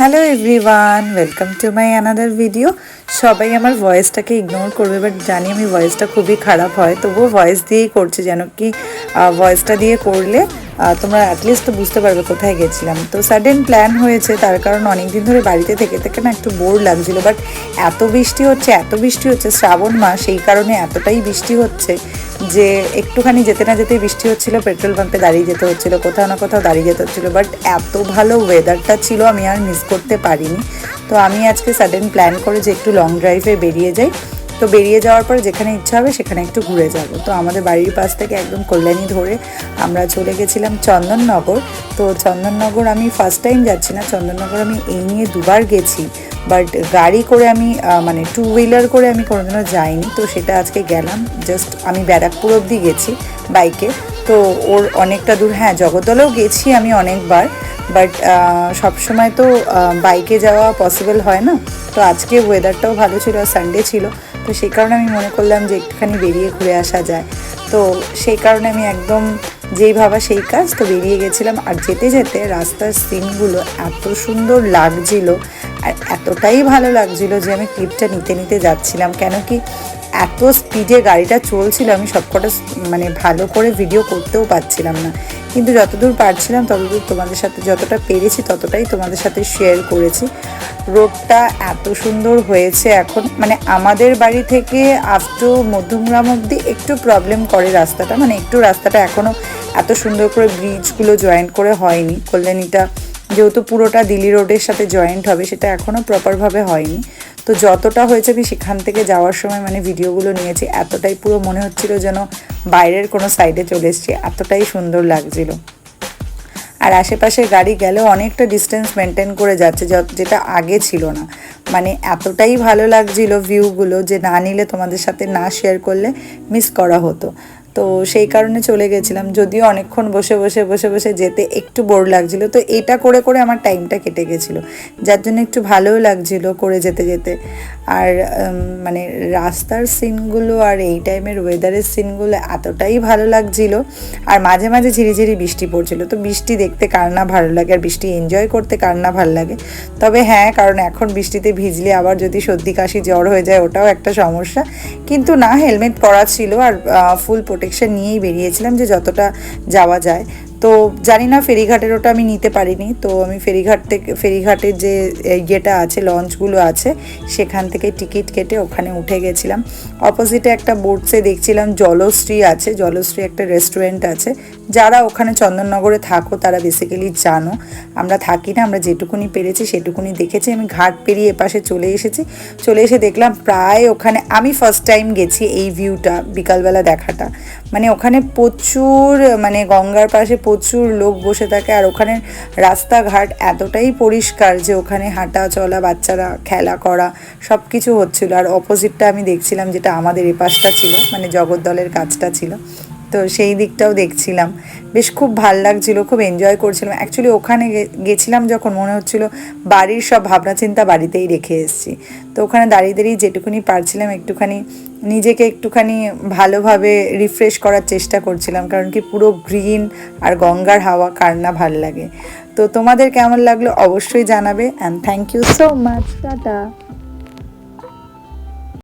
Hello everyone, welcome to my another video. সবাই আমার ভয়েসটাকে ignore করবে, বাট জানি আমি ভয়েসটা খুবই খারাপ হয়, তবুও ভয়েস দিয়েই করছি, যেন কি ভয়েসটা দিয়ে করলে তোমরা অ্যাটলিস্ট তো বুঝতে পারবে কোথায় গেছিলাম। তো সাডেন প্ল্যান হয়েছে, তার কারণ অনেক দিন ধরে বাড়িতে থেকে থেকে না একটু বোর লাগছিলো, বাট এত বৃষ্টি হচ্ছে শ্রাবণ মাস, এই কারণে এতটাই বৃষ্টি হচ্ছে যে একটুখানি যেতে না যেতেই বৃষ্টি হচ্ছিলো, পেট্রোল পাম্পে দাঁড়িয়ে যেতে হচ্ছিলো, কোথাও না কোথাও দাঁড়িয়ে যেতে হচ্ছিলো। বাট এত ভালো ওয়েদারটা ছিল, আমি আর মিস করতে পারিনি। তো আমি আজকে সাডেন প্ল্যান করে যে একটু লং ড্রাইভে বেরিয়ে যাই। তো বেরিয়ে যাওয়ার পরে যেখানে ইচ্ছা হবে সেখানে একটু ঘুরে যাব। তো আমাদের বাড়ির পাশ থেকে একদম কল্যাণী ধরে আমরা চলে গেছিলাম চন্দননগর। তো চন্দননগর আমি ফার্স্ট টাইম যাচ্ছি না, চন্দননগর আমি এই নিয়ে দুবার গেছি, বাট গাড়ি করে আমি মানে টু হুইলার করে আমি কোনোদিনও যাইনি। তো সেটা আজকে গেলাম, জাস্ট আমি ব্যারাকপুর অবধি গেছি বাইকে। তো ওর অনেকটা দূর, হ্যাঁ জগদ্দলেও গেছি আমি অনেকবার, বাট সবসময় তো বাইকে যাওয়া পসিবল হয় না। তো আজকে ওয়েদারটাও ভালো ছিল আর সানডে ছিল, তো সেই কারণে আমি মনে করলাম যে একটুখানি বেরিয়ে ঘুরে আসা যায়। তো সেই কারণে আমি একদম যেই ভাবা সেই কাজ, তো বেরিয়ে গেছিলাম। আর যেতে যেতে রাস্তার সিনগুলো এত সুন্দর লাগছিল আর এতটাই ভালো লাগছিল যে আমি ক্লিপটা নিতে নিতে যাচ্ছিলাম, কেন কি এত স্পিডে গাড়িটা চলছিল, আমি সবকটা মানে ভালো করে ভিডিও করতেও পারছিলাম না। কিন্তু যতদূর পারছিলাম ততদূর তোমাদের সাথে, যতটা পেরেছি ততটাই তোমাদের সাথে শেয়ার করেছি। রোডটা এত সুন্দর হয়েছে এখন, মানে আমাদের বাড়ি থেকে আপ টু মধ্যমগ্রাম অবধি একটু প্রবলেম করে রাস্তাটা, মানে একটু রাস্তাটা এখনও এত সুন্দর করে ব্রিজগুলো জয়েন্ট করে হয়নি। কল্যাণীটা যেহেতু পুরোটা দিল্লি রোডের সাথে জয়েন্ট হবে, সেটা এখনও প্রপারভাবে হয়নি। তো যতটা হয়েছে আমি সেখান থেকে যাওয়ার সময় মানে ভিডিওগুলো নিয়েছি, এতটাই পুরো মনে হচ্ছিল যেন বাইরের কোনো সাইডে চলে এসেছি, এতটাই সুন্দর লাগছিল। আর আশেপাশে গাড়ি গেলেও অনেকটা ডিস্টেন্স মেনটেন করে যাচ্ছে, যেটা আগে ছিল না। মানে এতটাই ভালো লাগছিল ভিউগুলো যে না নিলে তোমাদের সাথে না শেয়ার করলে মিস করা হতো। তো সেই কারণে চলে গেছিলাম, যদিও অনেকক্ষণ বসে বসে বসে বসে যেতে একটু বোর লাগছিলো। তো এটা করে করে আমার টাইমটা কেটে গেছিলো, যার জন্য একটু ভালোও লাগছিলো করে যেতে যেতে। আর মানে রাস্তার সিনগুলো আর এই টাইমের ওয়েদারের সিনগুলো এতটাই ভালো লাগছিলো। আর মাঝে মাঝে ঝিরিঝিরি বৃষ্টি পড়ছিলো। তো বৃষ্টি দেখতে কার না ভালো লাগে, আর বৃষ্টি এনজয় করতে কার না ভালো লাগে। তবে হ্যাঁ, কারণ এখন বৃষ্টিতে ভিজলে আবার যদি সর্দি কাশি জ্বর হয়ে যায় ওটাও একটা সমস্যা। কিন্তু না, হেলমেট পরা ছিল আর ফুল প্রোটেকশন নিয়েই বেরিয়েছিলাম যে যতটা যাওয়া যায়। তো জানি না ফেরিঘাটের ওটা আমি নিতে পারিনি। তো আমি ফেরিঘাটের যে ইয়েটা আছে, লঞ্চগুলো আছে, সেখান থেকে টিকিট কেটে ওখানে উঠে গেছিলাম। অপোজিটে একটা বোর্ডসে দেখছিলাম জলশ্রী আছে, জলশ্রী একটা রেস্টুরেন্ট আছে। যারা ওখানে চন্দননগরে থাকো তারা বেসিক্যালি জানো, আমরা থাকি না, আমরা যেটুকুনি পেরেছি সেটুকুনি দেখেছি। আমি ঘাট পেরিয়ে এপাশে চলে এসে দেখলাম প্রায় ওখানে আমি ফার্স্ট টাইম গেছি এই ভিউটা বিকালবেলা দেখাটা। মানে ওখানে প্রচুর, মানে গঙ্গার পাশে প্রচুর লোক বসে থাকে, আর ওখানে রাস্তাঘাট এতটাই পরিষ্কার যে ওখানে হাঁটা চলা, বাচ্চারা খেলা করা সব কিছু হচ্ছিলো। আর অপোজিটটা আমি দেখছিলাম যেটা আমাদের এপাশটা ছিল, মানে জগদ্দলের কাজটা ছিল, তো সেই দিকটাও দেখছিলাম। বেশ খুব ভাল লাগছিলো, খুব এনজয় করছিলাম। অ্যাকচুয়ালি ওখানে গেছিলাম যখন মনে হচ্ছিলো বাড়ির সব ভাবনা চিন্তা বাড়িতেই রেখে এসেছি। তো ওখানে দাঁড়িয়ে দাঁড়িয়ে যেটুকুনি পারছিলাম একটুখানি নিজেকে একটুখানি ভালোভাবে রিফ্রেশ করার চেষ্টা করছিলাম, কারণ কি পুরো গ্রিন আর গঙ্গার হাওয়া কার না ভাল লাগে। তো তোমাদের কেমন লাগলো অবশ্যই জানাবে, and thank you so much, tata.